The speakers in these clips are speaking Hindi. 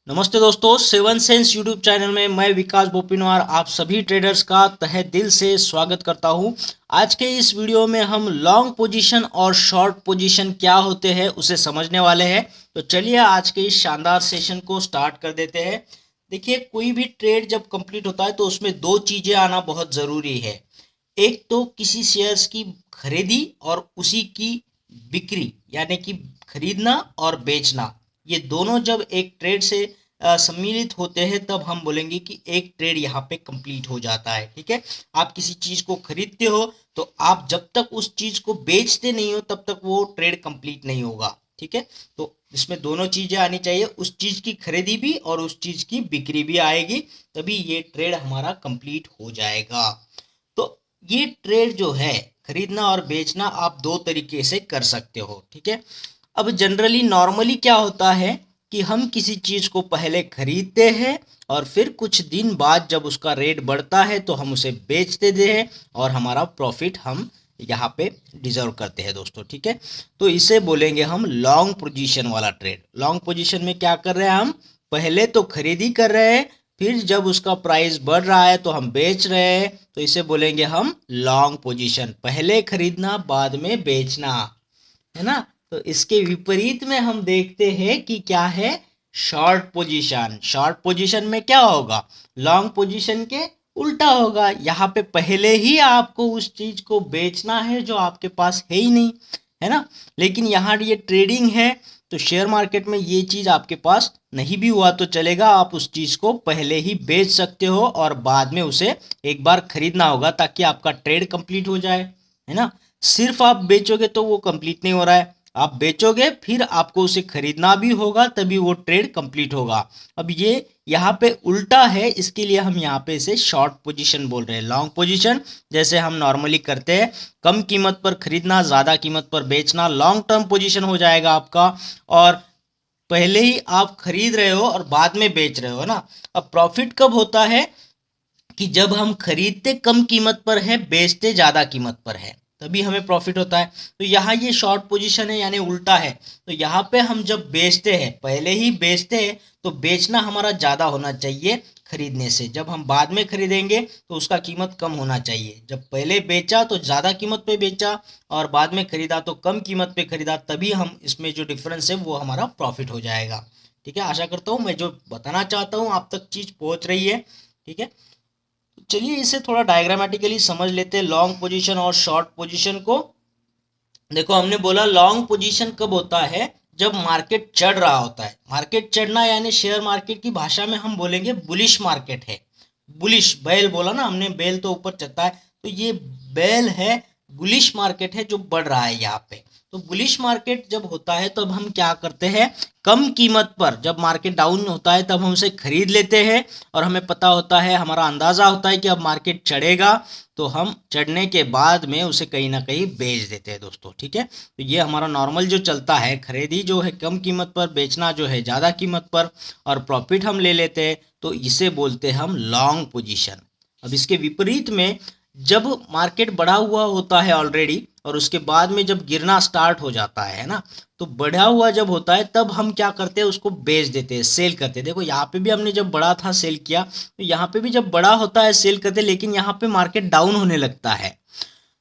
नमस्ते दोस्तों, सेवन सेंस यूट्यूब चैनल में मैं विकास बोपिनवार आप सभी ट्रेडर्स का तहे दिल से स्वागत करता हूं। आज के इस वीडियो में हम लॉन्ग पोजीशन और शॉर्ट पोजीशन क्या होते हैं उसे समझने वाले हैं। तो चलिए आज के इस शानदार सेशन को स्टार्ट कर देते हैं। देखिए, कोई भी ट्रेड जब कंप्लीट होता है तो उसमें दो चीज़ें आना बहुत ज़रूरी है। एक तो किसी शेयर्स की खरीदी और उसी की बिक्री, यानी कि खरीदना और बेचना। ये दोनों जब एक ट्रेड से सम्मिलित होते हैं तब हम बोलेंगे कि एक ट्रेड यहाँ पे कंप्लीट हो जाता है। ठीक है, आप किसी चीज को खरीदते हो तो आप जब तक उस चीज को बेचते नहीं हो तब तक वो ट्रेड कंप्लीट नहीं होगा। ठीक है, तो इसमें दोनों चीजें आनी चाहिए, उस चीज की खरीदी भी और उस चीज की बिक्री भी आएगी, तभी ये ट्रेड हमारा कंप्लीट हो जाएगा। तो ये ट्रेड जो है, खरीदना और बेचना, आप दो तरीके से कर सकते हो। ठीक है, अब जनरली नॉर्मली क्या होता है कि हम किसी चीज़ को पहले खरीदते हैं और फिर कुछ दिन बाद जब उसका रेट बढ़ता है तो हम उसे बेच देते हैं और हमारा प्रॉफिट हम यहाँ पे डिजर्व करते हैं दोस्तों। ठीक है, तो इसे बोलेंगे हम लॉन्ग पोजीशन वाला ट्रेड। लॉन्ग पोजीशन में क्या कर रहे हैं, हम पहले तो खरीदी कर रहे हैं, फिर जब उसका प्राइस बढ़ रहा है तो हम बेच रहे हैं, तो इसे बोलेंगे हम लॉन्ग पोजीशन। पहले खरीदना बाद में बेचना, है ना। तो इसके विपरीत में हम देखते हैं कि क्या है, शॉर्ट पोजीशन। शॉर्ट पोजीशन में क्या होगा, लॉन्ग पोजीशन के उल्टा होगा। यहाँ पे पहले ही आपको उस चीज को बेचना है जो आपके पास है ही नहीं, है ना। लेकिन यहाँ ये ट्रेडिंग है तो शेयर मार्केट में ये चीज आपके पास नहीं भी हुआ तो चलेगा, आप उस चीज को पहले ही बेच सकते हो और बाद में उसे एक बार खरीदना होगा ताकि आपका ट्रेड कंप्लीट हो जाए, है ना। सिर्फ आप बेचोगे तो वो कंप्लीट नहीं हो रहा है, आप बेचोगे फिर आपको उसे खरीदना भी होगा तभी वो ट्रेड कंप्लीट होगा। अब ये यहाँ पे उल्टा है, इसके लिए हम यहाँ पे इसे शॉर्ट पोजीशन बोल रहे हैं। लॉन्ग पोजीशन जैसे हम नॉर्मली करते हैं, कम कीमत पर खरीदना, ज़्यादा कीमत पर बेचना, लॉन्ग टर्म पोजीशन हो जाएगा आपका। और पहले ही आप खरीद रहे हो और बाद में बेच रहे हो, है ना। अब प्रॉफिट कब होता है कि जब हम खरीदते कम कीमत पर है, बेचते ज़्यादा कीमत पर है, तभी हमें प्रॉफिट होता है। तो यहाँ ये शॉर्ट पोजीशन है यानी उल्टा है। तो यहाँ पे हम जब बेचते हैं, पहले ही बेचते हैं, तो बेचना हमारा ज़्यादा होना चाहिए खरीदने से। जब हम बाद में खरीदेंगे तो उसका कीमत कम होना चाहिए। जब पहले बेचा तो ज़्यादा कीमत पे बेचा और बाद में खरीदा तो कम कीमत पे खरीदा, तभी हम इसमें जो डिफरेंस है वो हमारा प्रॉफिट हो जाएगा। ठीक है, आशा करता हूँ मैं जो बताना चाहता हूँ आप तक चीज़ पहुँच रही है। ठीक है, चलिए इसे थोड़ा डायग्रामेटिकली समझ लेते हैं, लॉन्ग पोजीशन और शॉर्ट पोजीशन को। देखो, हमने बोला लॉन्ग पोजीशन कब होता है, जब मार्केट चढ़ रहा होता है। मार्केट चढ़ना यानी शेयर मार्केट की भाषा में हम बोलेंगे बुलिश मार्केट है। बुलिश, बैल बोला ना हमने, बैल तो ऊपर चढ़ता है, तो ये बैल है, बुलिश मार्केट है जो बढ़ रहा है यहाँ पे। तो बुलिश मार्केट जब होता है तब हम क्या करते हैं, कम कीमत पर, जब मार्केट डाउन होता है तब हम उसे खरीद लेते हैं और हमें पता होता है, हमारा अंदाज़ा होता है कि अब मार्केट चढ़ेगा, तो हम चढ़ने के बाद में उसे कहीं ना कहीं बेच देते हैं दोस्तों। ठीक है, तो ये हमारा नॉर्मल जो चलता है, खरीदी जो है कम कीमत पर, बेचना जो है ज़्यादा कीमत पर, और प्रॉफिट हम ले लेते हैं, तो इसे बोलते हैं हम लॉन्ग पोजीशन। अब इसके विपरीत में जब मार्केट बढ़ा हुआ होता है ऑलरेडी और उसके बाद में जब गिरना स्टार्ट हो जाता है ना, तो बढ़ा हुआ जब होता है तब हम क्या करते हैं, उसको बेच देते हैं, सेल करते हैं। देखो यहाँ पे भी हमने जब बढ़ा था सेल किया, तो यहाँ पे भी जब बड़ा होता है सेल करते हैं, लेकिन यहाँ पे मार्केट डाउन होने लगता है।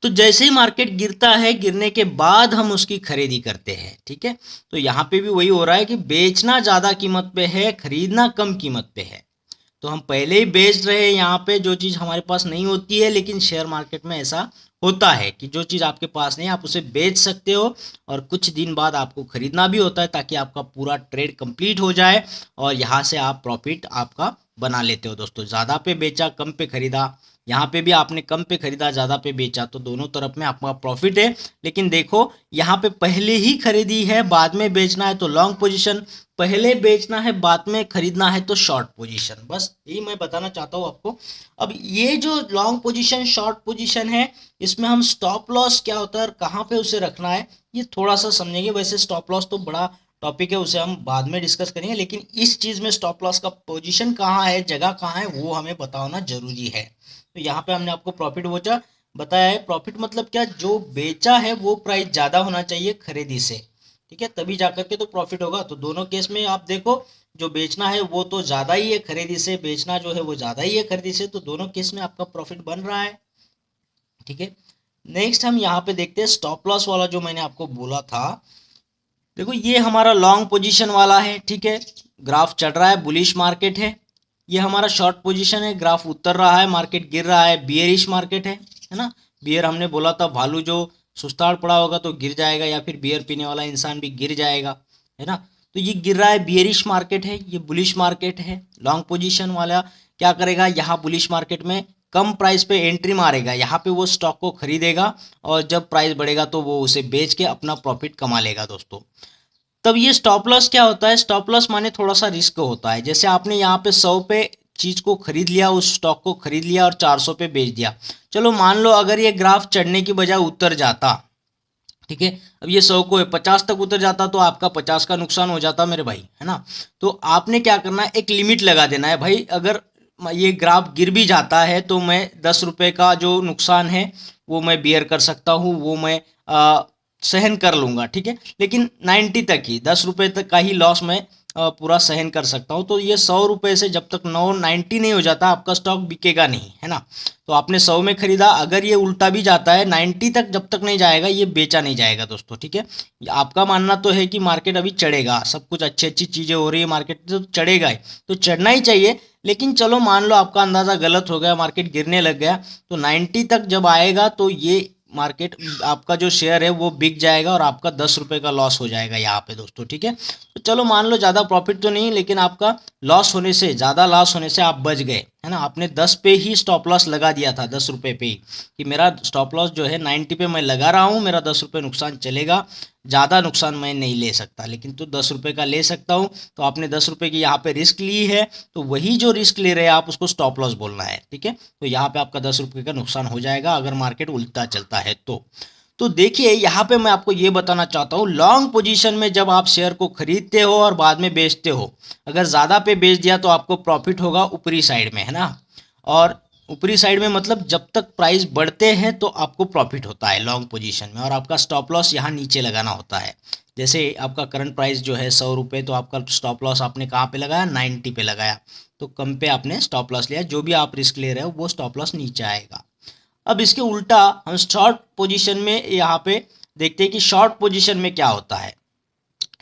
तो जैसे ही मार्केट गिरता है, गिरने के बाद हम उसकी खरीदी करते हैं। ठीक है, तो यहाँ पे भी वही हो रहा है कि बेचना ज़्यादा कीमत पे है, खरीदना कम कीमत पे है। तो हम पहले ही बेच रहे हैं यहाँ पे जो चीज़ हमारे पास नहीं होती है, लेकिन शेयर मार्केट में ऐसा होता है कि जो चीज़ आपके पास नहीं, आप उसे बेच सकते हो और कुछ दिन बाद आपको खरीदना भी होता है ताकि आपका पूरा ट्रेड कंप्लीट हो जाए और यहाँ से आप प्रॉफिट आपका बना लेते हो दोस्तों। ज़्यादा पे बेचा, कम पे खरीदा, यहाँ पे भी आपने कम पे खरीदा, ज़्यादा पे बेचा, तो दोनों तरफ में आपका प्रॉफिट है। लेकिन देखो, यहाँ पे पहले ही खरीदी है, बाद में बेचना है तो लॉन्ग पोजीशन, पहले बेचना है बाद में खरीदना है तो शॉर्ट पोजीशन। बस यही मैं बताना चाहता हूँ आपको। अब ये जो लॉन्ग पोजीशन शॉर्ट पोजीशन है, इसमें हम स्टॉप लॉस क्या होता है और कहाँ पे उसे रखना है ये थोड़ा सा समझेंगे। वैसे स्टॉप लॉस तो बड़ा टॉपिक है, उसे हम बाद में डिस्कस करेंगे, लेकिन इस चीज़ में स्टॉप लॉस का पोजीशन कहाँ है, जगह कहाँ है, वो हमें बताना जरूरी है। तो यहाँ पे हमने आपको प्रॉफिट वोचा बताया है। प्रॉफिट मतलब क्या, जो बेचा है वो प्राइस ज़्यादा होना चाहिए खरीदी से। ठीक है, तभी जाकर के तो प्रॉफिट होगा। तो दोनों केस में आप देखो, जो बेचना है वो तो ज़्यादा ही है खरीदी से, बेचना जो है वो ज़्यादा ही है खरीदी से, तो दोनों केस में आपका प्रॉफिट बन रहा है। ठीक है, नेक्स्ट हम यहाँ पे देखते हैं स्टॉप लॉस वाला जो मैंने आपको बोला था। देखो ये हमारा लॉन्ग पोजीशन वाला है। ठीक है, ग्राफ चढ़ रहा है, बुलिश मार्केट है। ये हमारा शॉर्ट पोजीशन है, ग्राफ उतर रहा है, मार्केट गिर रहा है, बियरिश मार्केट है ना। बियर हमने बोला था भालू जो सुस्ताड़ पड़ा होगा तो गिर जाएगा, या फिर बियर पीने वाला इंसान भी गिर जाएगा, है ना। तो ये गिर रहा है, बियरिश मार्केट है, ये बुलिश मार्केट है। लॉन्ग पोजीशन वाला क्या करेगा, यहाँ बुलिश मार्केट में कम प्राइस पे एंट्री मारेगा, यहाँ पे वो स्टॉक को खरीदेगा और जब प्राइस बढ़ेगा तो वो उसे बेच के अपना प्रॉफिट कमा लेगा दोस्तों। तब ये स्टॉप लॉस क्या होता है, स्टॉप लॉस माने थोड़ा सा रिस्क होता है। जैसे आपने यहाँ पे 100 पे चीज को खरीद लिया, उस स्टॉक को खरीद लिया और 400 पे बेच दिया। चलो मान लो अगर ये ग्राफ चढ़ने की बजाय उतर जाता, ठीक है, अब ये 100 को 50 तक उतर जाता तो आपका 50 का नुकसान हो जाता मेरे भाई, है ना। तो आपने क्या करना है, एक लिमिट लगा देना है भाई, अगर ये ग्राफ गिर भी जाता है तो मैं 10 रुपये का जो नुकसान है वो मैं बियर कर सकता हूँ, वो मैं सहन कर लूँगा। ठीक है, लेकिन 90 तक ही, 10 रुपये तक का ही लॉस मैं पूरा सहन कर सकता हूँ। तो ये 100 रुपये से जब तक 90 नहीं हो जाता आपका स्टॉक बिकेगा नहीं, है ना। तो आपने 100 में खरीदा, अगर ये उल्टा भी जाता है 90 तक जब तक नहीं जाएगा ये बेचा नहीं जाएगा दोस्तों। ठीक है, आपका मानना तो है कि मार्केट अभी चढ़ेगा, सब कुछ अच्छी अच्छी चीज़ें हो रही है मार्केट में, तो चढ़ेगा ही, तो चढ़ना ही चाहिए। लेकिन चलो मान लो आपका अंदाज़ा गलत हो गया, मार्केट गिरने लग गया, तो 90 तक जब आएगा तो ये मार्केट आपका जो शेयर है वो बिक जाएगा और आपका 10 रुपये का लॉस हो जाएगा यहाँ पे दोस्तों। ठीक है, तो चलो मान लो ज़्यादा प्रॉफिट तो नहीं, लेकिन आपका लॉस होने से, ज़्यादा लॉस होने से आप बच गए, है ना। आपने 10 पे ही स्टॉप लॉस लगा दिया था, 10 रुपये पे ही, कि मेरा स्टॉप लॉस जो है 90 पे मैं लगा रहा हूँ, मेरा 10 रुपये नुकसान चलेगा, ज़्यादा नुकसान मैं नहीं ले सकता, लेकिन तो 10 रुपये का ले सकता हूँ। तो आपने 10 रुपये की यहाँ पे रिस्क ली है, तो वही जो रिस्क ले रहे हैं आप उसको स्टॉप लॉस बोलना है। ठीक है, तो यहाँ पे आपका 10 रुपये का नुकसान हो जाएगा अगर मार्केट उल्टा चलता है तो देखिए यहाँ पे मैं आपको ये बताना चाहता हूँ, लॉन्ग पोजीशन में जब आप शेयर को खरीदते हो और बाद में बेचते हो, अगर ज़्यादा पे बेच दिया तो आपको प्रॉफिट होगा ऊपरी साइड में, है ना। और ऊपरी साइड में मतलब जब तक प्राइस बढ़ते हैं तो आपको प्रॉफिट होता है लॉन्ग पोजीशन में, और आपका स्टॉप लॉस यहाँ नीचे लगाना होता है। जैसे आपका करंट प्राइस जो है 100 रुपये, तो आपका स्टॉप लॉस आपने कहाँ पे लगाया, 90 पे लगाया, तो कम पे आपने स्टॉप लॉस लिया। जो भी आप रिस्क ले रहे हो वो स्टॉप लॉस नीचे आएगा। अब इसके उल्टा हम शॉर्ट पोजीशन में यहाँ पे देखते हैं कि शॉर्ट पोजीशन में क्या होता है।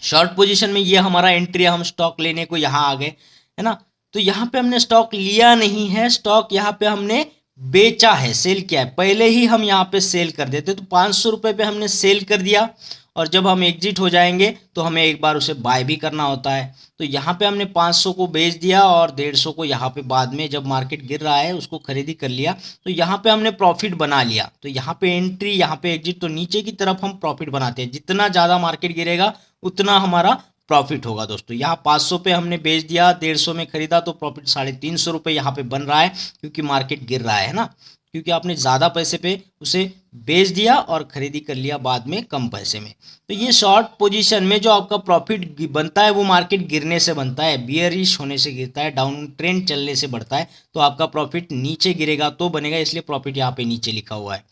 शॉर्ट पोजीशन में ये हमारा एंट्री, हम स्टॉक लेने को यहाँ आ गए, है ना। तो यहाँ पे हमने स्टॉक लिया नहीं है, स्टॉक यहाँ पे हमने बेचा है, सेल किया है। पहले ही हम यहाँ पे सेल कर देते, तो 500 रुपये पे हमने सेल कर दिया, और जब हम एग्जिट हो जाएंगे तो हमें एक बार उसे बाय भी करना होता है। तो यहाँ पे हमने 500 को बेच दिया और 150 को यहाँ पे बाद में जब मार्केट गिर रहा है उसको खरीदी कर लिया, तो यहाँ पे हमने प्रॉफिट बना लिया। तो यहाँ पे एंट्री, यहाँ पे एग्जिट, तो नीचे की तरफ हम प्रॉफिट बनाते हैं। जितना ज़्यादा मार्केट गिरेगा उतना हमारा प्रॉफिट होगा दोस्तों। यहाँ 500 पे हमने बेच दिया, 150 में खरीदा, तो प्रॉफिट 350 रुपये यहाँ पे बन रहा है, क्योंकि मार्केट गिर रहा है ना, क्योंकि आपने ज़्यादा पैसे पे उसे बेच दिया और खरीदी कर लिया बाद में कम पैसे में। तो ये शॉर्ट पोजीशन में जो आपका प्रॉफिट बनता है वो मार्केट गिरने से बनता है, बियरिश होने से गिरता है, डाउन ट्रेंड चलने से बढ़ता है। तो आपका प्रॉफिट नीचे गिरेगा तो बनेगा, इसलिए प्रॉफिट यहाँ पे नीचे लिखा हुआ है।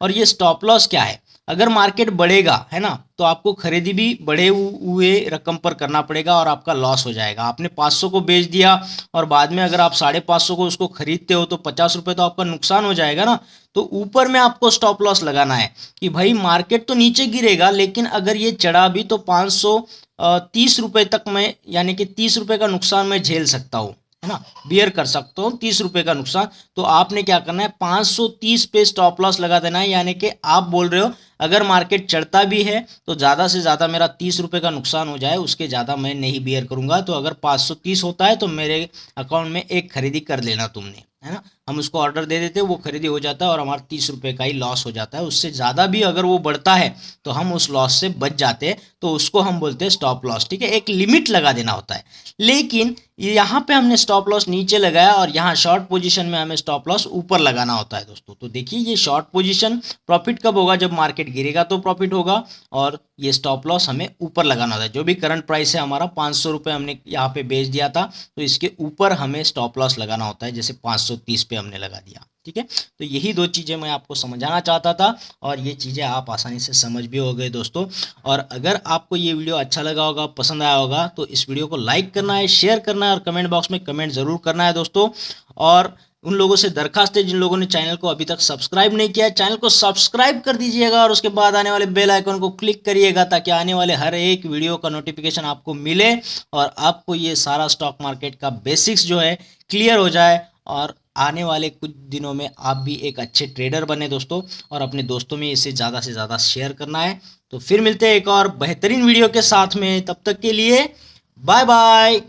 और ये स्टॉप लॉस क्या है, अगर मार्केट बढ़ेगा, है ना, तो आपको खरीदी भी बढ़े हुए रकम पर करना पड़ेगा और आपका लॉस हो जाएगा। आपने 500 को बेच दिया और बाद में अगर आप 550 को उसको खरीदते हो तो 50 रुपये तो आपका नुकसान हो जाएगा ना। तो ऊपर में आपको स्टॉप लॉस लगाना है कि भाई मार्केट तो नीचे गिरेगा, लेकिन अगर ये चढ़ा भी तो 530 रुपये तक मैं, यानी कि 30 रुपये का नुकसान मैं झेल सकता हूँ, है ना, बियर कर सकता हूँ 30 रुपये का नुकसान। तो आपने क्या करना है, 530 पे स्टॉप लॉस लगा देना है। यानी कि आप बोल रहे हो अगर मार्केट चढ़ता भी है तो ज़्यादा से ज़्यादा मेरा 30 रुपये का नुकसान हो जाए, उसके ज़्यादा मैं नहीं बियर करूँगा। तो अगर 530 होता है तो मेरे अकाउंट में एक खरीदी कर लेना तुमने, है ना। हम उसको ऑर्डर दे देते, वो खरीदी हो जाता है और हमारा 30 रुपये का ही लॉस हो जाता है। उससे ज़्यादा भी अगर वो बढ़ता है तो हम उस लॉस से बच जाते हैं, तो उसको हम बोलते हैं स्टॉप लॉस। ठीक है, एक लिमिट लगा देना होता है। लेकिन यहाँ पे हमने स्टॉप लॉस नीचे लगाया और यहाँ शॉर्ट पोजीशन में हमें स्टॉप लॉस ऊपर लगाना होता है दोस्तों। तो देखिए ये शॉर्ट पोजीशन प्रॉफिट कब होगा, जब मार्केट गिरेगा तो प्रॉफिट होगा, और ये स्टॉप लॉस हमें ऊपर लगाना होता है। जो भी करंट प्राइस है हमारा 500 रुपये हमने यहाँ पे बेच दिया था, तो इसके ऊपर हमें स्टॉप लॉस लगाना होता है, जैसे 530 पे हमने लगा दिया। ठीक है, तो यही दो चीज़ें मैं आपको समझाना चाहता था और ये चीज़ें आप आसानी से समझ भी हो गए दोस्तों। और अगर आपको ये वीडियो अच्छा लगा होगा, पसंद आया होगा, तो इस वीडियो को लाइक करना है, शेयर करना है और कमेंट बॉक्स में कमेंट ज़रूर करना है दोस्तों। और उन लोगों से दरखास्त है जिन लोगों ने चैनल को अभी तक सब्सक्राइब नहीं किया है, चैनल को सब्सक्राइब कर दीजिएगा और उसके बाद आने वाले बेल आइकन को क्लिक करिएगा, ताकि आने वाले हर एक वीडियो का नोटिफिकेशन आपको मिले और आपको ये सारा स्टॉक मार्केट का बेसिक्स जो है क्लियर हो जाए और आने वाले कुछ दिनों में आप भी एक अच्छे ट्रेडर बने दोस्तों। और अपने दोस्तों में इसे ज़्यादा से ज़्यादा शेयर करना है। तो फिर मिलते हैं एक और बेहतरीन वीडियो के साथ में, तब तक के लिए बाय बाय।